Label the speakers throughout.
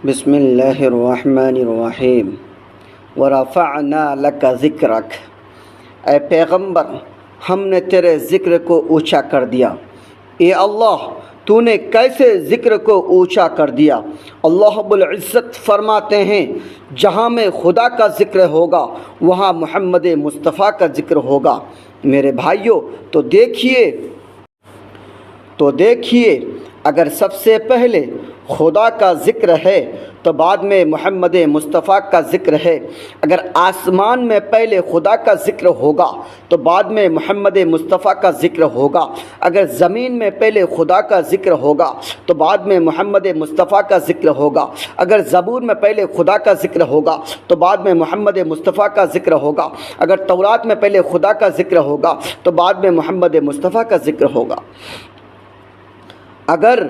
Speaker 1: بسم اللہ الرحمن الرحیم ورفعنا لک ذکرک، اے پیغمبر ہم نے تیرے ذکر کو اونچا کر دیا۔ اے اللہ تو نے کیسے ذکر کو اونچا کر دیا؟ اللہ رب العزت فرماتے ہیں جہاں میں خدا کا ذکر ہوگا وہاں محمد مصطفیٰ کا ذکر ہوگا۔ میرے بھائیوں تو دیکھیے اگر سب سے پہلے خدا کا ذکر ہے تو بعد میں محمد مصطفیٰ کا ذکر ہے، اگر آسمان میں پہلے خدا کا ذکر ہوگا تو بعد میں محمد مصطفیٰ کا ذکر ہوگا، اگر زمین میں پہلے خدا کا ذکر ہوگا تو بعد میں محمد مصطفیٰ کا ذکر ہوگا، اگر زبور میں پہلے خدا کا ذکر ہوگا تو بعد میں محمد مصطفیٰ کا ذکر ہوگا، اگر تورات میں پہلے خدا کا ذکر ہوگا تو بعد میں محمد مصطفیٰ کا ذکر ہوگا، اگر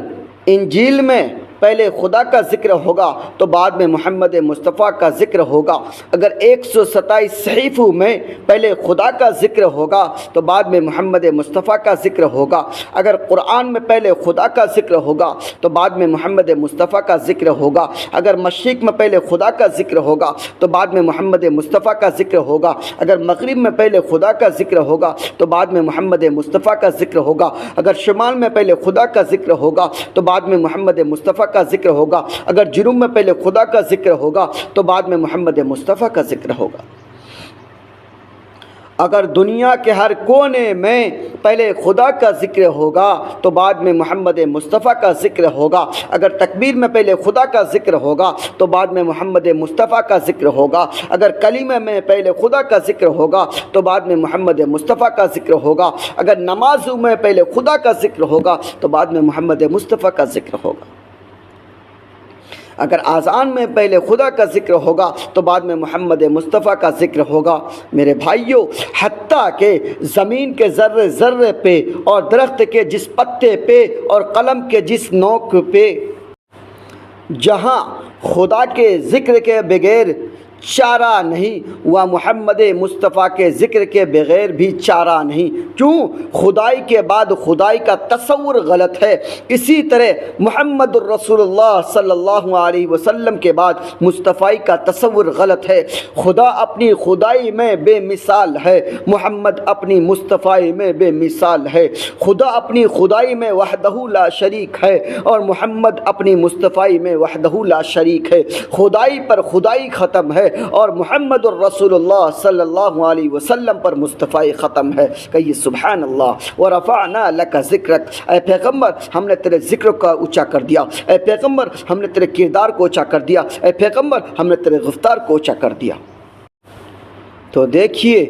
Speaker 1: انجیل میں پہلے خدا کا ذکر ہوگا تو بعد میں محمد مصطفیٰ کا ذکر ہوگا، اگر 127 صحیفوں میں پہلے خدا کا ذکر ہوگا تو بعد میں محمد مصطفیٰ کا ذکر ہوگا، اگر قرآن میں پہلے خدا کا ذکر ہوگا تو بعد میں محمد مصطفیٰ کا ذکر ہوگا، اگر مشرق میں پہلے خدا کا ذکر ہوگا تو بعد میں محمد مصطفیٰ کا ذکر ہوگا، اگر مغرب میں پہلے خدا کا ذکر ہوگا تو بعد میں محمد مصطفیٰ کا ذکر ہوگا، اگر شمال میں پہلے خدا کا ذکر ہوگا تو بعد میں محمد مصطفیٰ کا ذکر ہوگا، اگر جنوب میں پہلے خدا کا ذکر ہوگا تو بعد میں محمد مصطفیٰ کا ذکر ہوگا، اگر دنیا کے ہر کونے میں پہلے خدا کا ذکر ہوگا تو بعد میں محمد مصطفیٰ کا ذکر ہوگا، اگر تکبیر میں پہلے خدا کا ذکر ہوگا تو بعد میں محمد مصطفیٰ کا ذکر ہوگا، اگر کلمہ میں پہلے خدا کا ذکر ہوگا تو بعد میں محمد مصطفیٰ کا ذکر ہوگا، اگر نمازوں میں پہلے خدا کا ذکر ہوگا تو بعد میں محمد مصطفیٰ کا ذکر ہوگا، اگر اذان میں پہلے خدا کا ذکر ہوگا تو بعد میں محمد مصطفیٰ کا ذکر ہوگا۔ میرے بھائیوں حتیٰ کہ زمین کے ذرے ذرے پہ اور درخت کے جس پتے پہ اور قلم کے جس نوک پہ جہاں خدا کے ذکر کے بغیر چارہ نہیں وہ محمد مصطفیٰ کے ذکر کے بغیر بھی چارہ نہیں، کیوں؟ خدائی کے بعد خدائی کا تصور غلط ہے، اسی طرح محمد الرسول اللہ صلی اللہ علیہ وسلم کے بعد مصطفی کا تصور غلط ہے۔ خدا اپنی خدائی میں بے مثال ہے، محمد اپنی مصطفی میں بے مثال ہے، خدا اپنی خدائی میں وحدہ لا شریک ہے اور محمد اپنی مصطفی میں وحدہ لا شریک ہے، خدائی پر خدائی ختم ہے اور محمد الرسول اللہ صلی اللہ علیہ وسلم پر مصطفی ختم ہے۔ کہیے سبحان اللہ۔ ورفعنا لک ذکرک، اے پیغمبر ہم نے تیرے ذکر کو اونچا کر دیا، اے پیغمبر ہم نے تیرے کردار کو اونچا کر دیا، اے پیغمبر ہم نے تیرے گفتار کو اونچا کر دیا۔ تو دیکھیے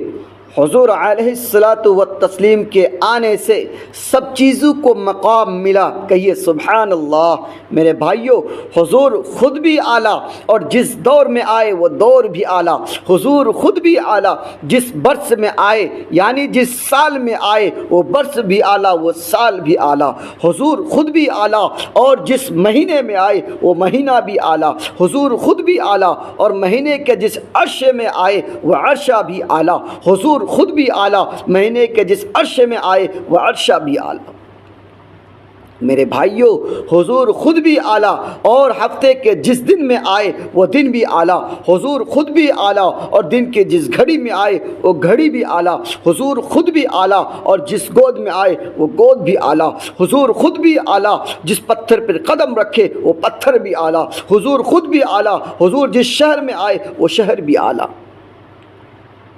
Speaker 1: حضور علیہ الصلاۃ والتسلیم کے آنے سے سب چیزوں کو مقام ملا، کہیے سبحان اللہ۔ میرے بھائیوں حضور خود بھی اعلیٰ اور جس دور میں آئے وہ دور بھی اعلیٰ، حضور خود بھی اعلیٰ، جس برس میں آئے یعنی جس سال میں آئے وہ برس بھی اعلیٰ وہ سال بھی اعلیٰ، حضور خود بھی اعلیٰ اور جس مہینے میں آئے وہ مہینہ بھی اعلیٰ، حضور خود بھی اعلیٰ اور مہینے کے جس عرصے میں آئے وہ عرصہ بھی اعلیٰ، حضور خود بھی اعلیٰ مہینے کے جس عرصے میں آئے وہ عرصہ بھی اعلیٰ۔ میرے بھائیوں حضور خود بھی اعلیٰ اور ہفتے کے جس دن میں آئے وہ دن بھی اعلیٰ، حضور خود بھی اعلیٰ اور دن کے جس گھڑی میں آئے وہ گھڑی بھی اعلیٰ، حضور خود بھی اعلیٰ اور جس گود میں آئے وہ گود بھی اعلیٰ، حضور خود بھی اعلیٰ جس پتھر پر قدم رکھے وہ پتھر بھی اعلیٰ، حضور خود بھی اعلیٰ، حضور جس شہر میں آئے وہ شہر بھی اعلیٰ۔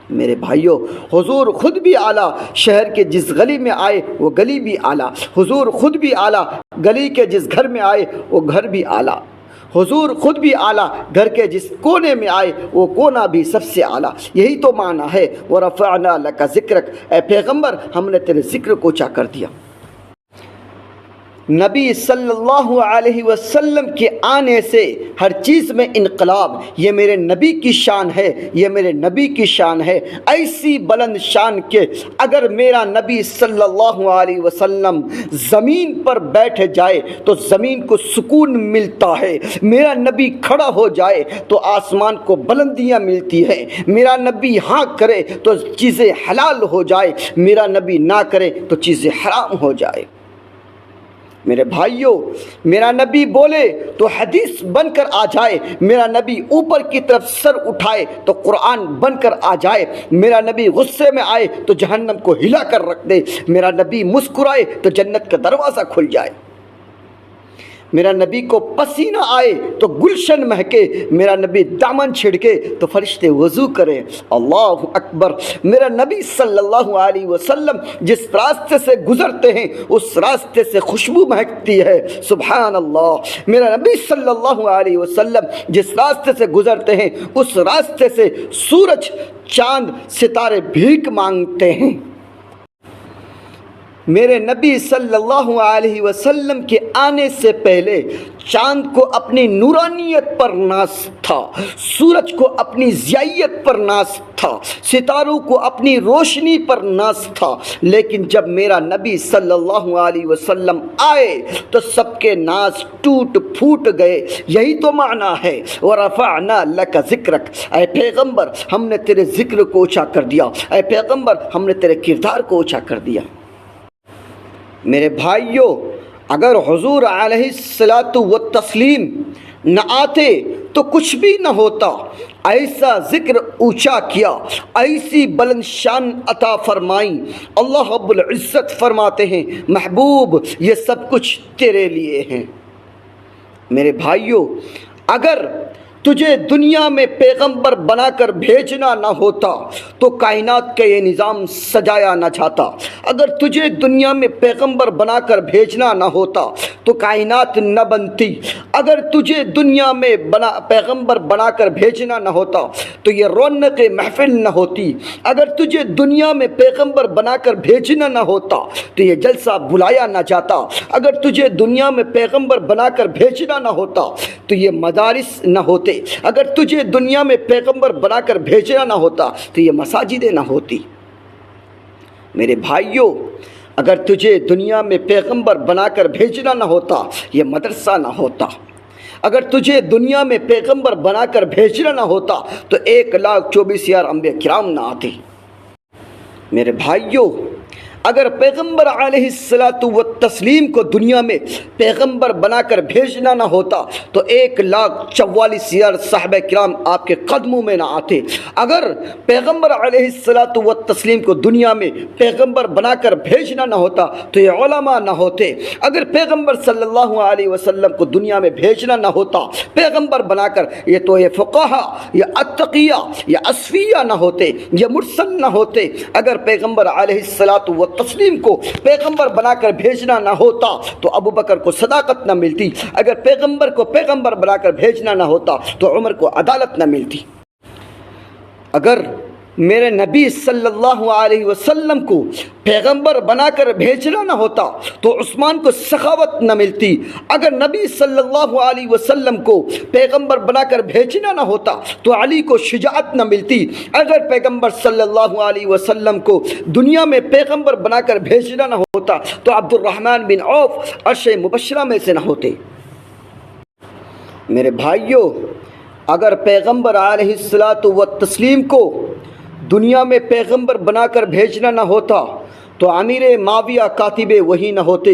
Speaker 1: میرے بھائیوں حضور خود بھی اعلیٰ، شہر کے جس گلی میں آئے وہ گلی بھی اعلیٰ، حضور خود بھی اعلیٰ، گلی کے جس گھر میں آئے وہ گھر بھی اعلیٰ، حضور خود بھی اعلیٰ، گھر کے جس کونے میں آئے وہ کونا بھی سب سے اعلیٰ۔ یہی تو معنی ہے ورفعنا لک ذکرک، اے پیغمبر ہم نے تیرے ذکر کو اونچا کر دیا۔ نبی صلی اللہ علیہ وسلم کے آنے سے ہر چیز میں انقلاب، یہ میرے نبی کی شان ہے، یہ میرے نبی کی شان ہے، ایسی بلند شان کہ اگر میرا نبی صلی اللہ علیہ وسلم زمین پر بیٹھ جائے تو زمین کو سکون ملتا ہے، میرا نبی کھڑا ہو جائے تو آسمان کو بلندیاں ملتی ہیں، میرا نبی ہاں کرے تو چیزیں حلال ہو جائے، میرا نبی نہ کرے تو چیزیں حرام ہو جائے۔ میرے بھائیوں، میرا نبی بولے تو حدیث بن کر آ جائے، میرا نبی اوپر کی طرف سر اٹھائے تو قرآن بن کر آ جائے، میرا نبی غصے میں آئے تو جہنم کو ہلا کر رکھ دے، میرا نبی مسکرائے تو جنت کا دروازہ کھل جائے، میرا نبی کو پسینہ آئے تو گلشن مہکے، میرا نبی دامن چھڑکے تو فرشتے وضو کریں۔ اللہ اکبر۔ میرا نبی صلی اللہ علیہ وسلم جس راستے سے گزرتے ہیں اس راستے سے خوشبو مہکتی ہے، سبحان اللہ۔ میرا نبی صلی اللہ علیہ وسلم جس راستے سے گزرتے ہیں اس راستے سے سورج، چاند، ستارے بھیک مانگتے ہیں۔ میرے نبی صلی اللہ علیہ وسلم کے آنے سے پہلے چاند کو اپنی نورانیت پر ناز تھا، سورج کو اپنی ضیائیت پر ناز تھا، ستاروں کو اپنی روشنی پر ناز تھا، لیکن جب میرا نبی صلی اللہ علیہ وسلم آئے تو سب کے ناز ٹوٹ پھوٹ گئے۔ یہی تو معنی ہے وَرَفَعْنَا لَكَ ذِكْرَكَ، اے پیغمبر ہم نے تیرے ذکر کو اونچا کر دیا، اے پیغمبر ہم نے تیرے کردار کو اونچا کر دیا۔ میرے بھائیوں، اگر حضور علیہ الصلاۃ والتسلیم نہ آتے تو کچھ بھی نہ ہوتا۔ ایسا ذکر اونچا کیا، ایسی بلند شان عطا فرمائی۔ اللہ رب العزت فرماتے ہیں محبوب یہ سب کچھ تیرے لیے ہیں۔ میرے بھائیوں، اگر تجھے دنیا میں پیغمبر بنا کر بھیجنا نہ ہوتا تو کائنات کا یہ نظام سجایا نہ جاتا۔ اگر تجھے دنیا میں پیغمبر بنا کر بھیجنا نہ ہوتا تو کائنات نہ بنتی۔ اگر تجھے دنیا میں پیغمبر بنا کر بھیجنا نہ ہوتا تو یہ رونق محفل نہ ہوتی۔ اگر تجھے دنیا میں پیغمبر بنا کر بھیجنا نہ ہوتا تو یہ جلسہ بلایا نہ جاتا۔ اگر تجھے دنیا میں پیغمبر بنا کر بھیجنا نہ ہوتا تو یہ مدارس نہ ہوتے۔ اگر تجھے دنیا میں پیغمبر بنا کر بھیجنا نہ ہوتا تو یہ مساجدیں نہ ہوتی۔ میرے بھائیوں، اگر تجھے دنیا میں پیغمبر بنا کر بھیجنا نہ ہوتا یہ مدرسہ نہ ہوتا۔ اگر تجھے دنیا میں پیغمبر بنا کر بھیجنا نہ ہوتا تو 1,24,000 انبیاء کرام نہ آتے۔ میرے بھائیوں، اگر پیغمبر علیہ الصلاۃ والتسلیم کو دنیا میں پیغمبر بنا کر بھیجنا نہ ہوتا تو 1,44,000 صحابہ کرام آپ کے قدموں میں نہ آتے۔ اگر پیغمبر علیہ الصلاۃ والتسلیم کو دنیا میں پیغمبر بنا کر بھیجنا نہ ہوتا تو یہ علماء نہ ہوتے۔ اگر پیغمبر صلی اللہ علیہ وسلم کو دنیا میں بھیجنا نہ ہوتا پیغمبر بنا کر یہ فقہا یا اتقیہ یا اصفیہ نہ ہوتے، یہ مرسل نہ ہوتے۔ اگر پیغمبر علیہ الصلاۃ تسلیم کو پیغمبر بنا کر بھیجنا نہ ہوتا تو ابو بکر کو صداقت نہ ملتی۔ اگر پیغمبر کو پیغمبر بنا کر بھیجنا نہ ہوتا تو عمر کو عدالت نہ ملتی۔ اگر میرے نبی صلی اللہ علیہ وسلم کو پیغمبر بنا کر بھیجنا نہ ہوتا تو عثمان کو سخاوت نہ ملتی۔ اگر نبی صلی اللہ علیہ وسلم کو پیغمبر بنا کر بھیجنا نہ ہوتا تو علی کو شجاعت نہ ملتی۔ اگر پیغمبر صلی اللہ علیہ وسلم کو دنیا میں پیغمبر بنا کر بھیجنا نہ ہوتا تو عبد الرحمن بن عوف عشر مبشرہ میں سے نہ ہوتے۔ میرے بھائیوں، اگر پیغمبر علیہ الصلاۃ والتسلیم کو دنیا میں پیغمبر بنا کر بھیجنا نہ ہوتا تو امیر معاویہ کاتب وحی نہ ہوتے۔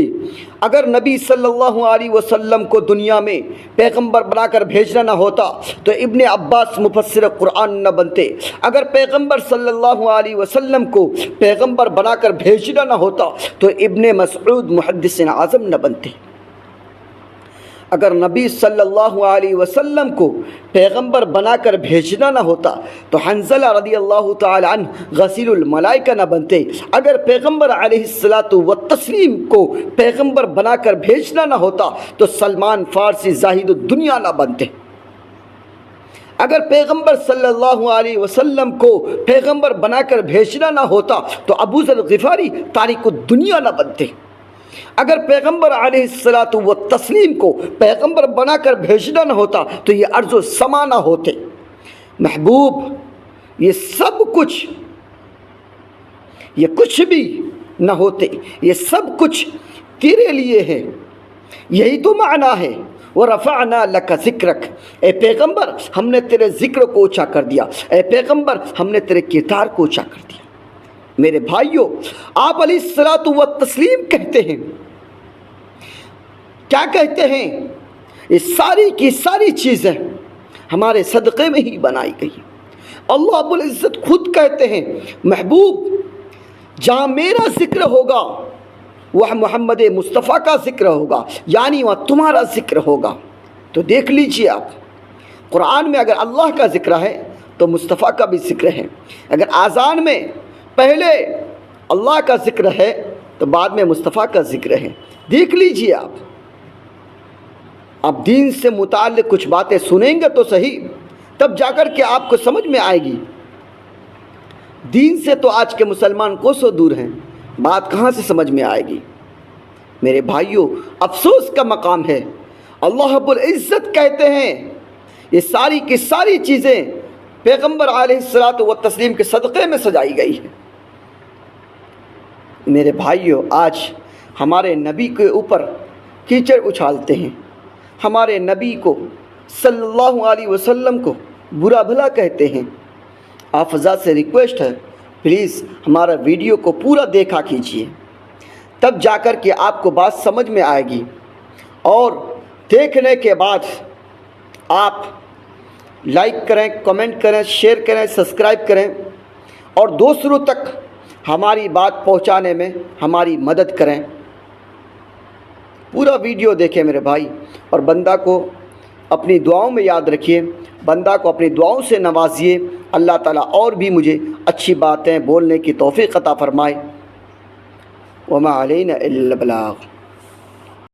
Speaker 1: اگر نبی صلی اللہ علیہ وسلم کو دنیا میں پیغمبر بنا کر بھیجنا نہ ہوتا تو ابن عباس مفسر قرآن نہ بنتے۔ اگر پیغمبر صلی اللہ علیہ وسلم کو پیغمبر بنا کر بھیجنا نہ ہوتا تو ابن مسعود محدث اعظم نہ بنتے۔ اگر نبی صلی اللہ علیہ وسلم کو پیغمبر بنا کر بھیجنا نہ ہوتا تو حنظلہ رضی اللہ تعالی عنہ غسیل الملائکہ نہ بنتے۔ اگر پیغمبر علیہ الصلاۃ والتسلیم کو پیغمبر بنا کر بھیجنا نہ ہوتا تو سلمان فارسی زاہد الدنیا نہ بنتے۔ اگر پیغمبر صلی اللہ علیہ وسلم کو پیغمبر بنا کر بھیجنا نہ ہوتا تو ابو ذر غفاری تارک الدنیا نہ بنتے۔ اگر پیغمبر علیہ الصلاۃ والتسلیم کو پیغمبر بنا کر بھیجنا نہ ہوتا تو یہ ارض و سما نہ ہوتے۔ محبوب، یہ سب کچھ، یہ کچھ بھی نہ ہوتے، یہ سب کچھ تیرے لیے ہے۔ یہی تو معنی ہے وَرَفَعْنَا لَكَ ذِكْرَكَ، اے پیغمبر ہم نے تیرے ذکر کو اونچا کر دیا، اے پیغمبر ہم نے تیرے کردار کو اونچا کر دیا۔ میرے بھائیوں، آپ علیہ الصلاۃ والتسلیم کہتے ہیں کیا کہتے ہیں؟ یہ ساری کی ساری چیزیں ہمارے صدقے میں ہی بنائی گئی۔ اللہ رب العزت خود کہتے ہیں محبوب جہاں میرا ذکر ہوگا وہ محمد مصطفیٰ کا ذکر ہوگا، یعنی وہاں تمہارا ذکر ہوگا۔ تو دیکھ لیجئے آپ، قرآن میں اگر اللہ کا ذکر ہے تو مصطفیٰ کا بھی ذکر ہے۔ اگر آذان میں پہلے اللہ کا ذکر ہے تو بعد میں مصطفیٰ کا ذکر ہے۔ دیکھ لیجئے آپ، اب دین سے متعلق کچھ باتیں سنیں گے تو صحیح، تب جا کر کے آپ کو سمجھ میں آئے گی۔ دین سے تو آج کے مسلمان کوسوں دور ہیں، بات کہاں سے سمجھ میں آئے گی؟ میرے بھائیوں، افسوس کا مقام ہے، اللہ رب العزت کہتے ہیں یہ ساری کی ساری چیزیں پیغمبر علیہ الصلوۃ والتسلیم کے صدقے میں سجائی گئی ہے۔ میرے بھائیوں، آج ہمارے نبی کے اوپر کیچڑ اچھالتے ہیں، ہمارے نبی کو صلی اللہ علیہ وسلم کو برا بھلا کہتے ہیں۔ آپ حضرات سے ریکویسٹ ہے، پلیز ہمارا ویڈیو کو پورا دیکھا کیجیے، تب جا کر کے آپ کو بات سمجھ میں آئے گی، اور دیکھنے کے بعد آپ لائک کریں، کمنٹ کریں، شیئر کریں، سبسکرائب کریں، اور دوسروں تک ہماری بات پہنچانے میں ہماری مدد کریں۔ پورا ویڈیو دیکھیں میرے بھائی، اور بندہ کو اپنی دعاؤں میں یاد رکھیے، بندہ کو اپنی دعاؤں سے نوازیے۔ اللہ تعالیٰ اور بھی مجھے اچھی باتیں بولنے کی توفیق عطا فرمائے۔ وما علینا الا البلاغ۔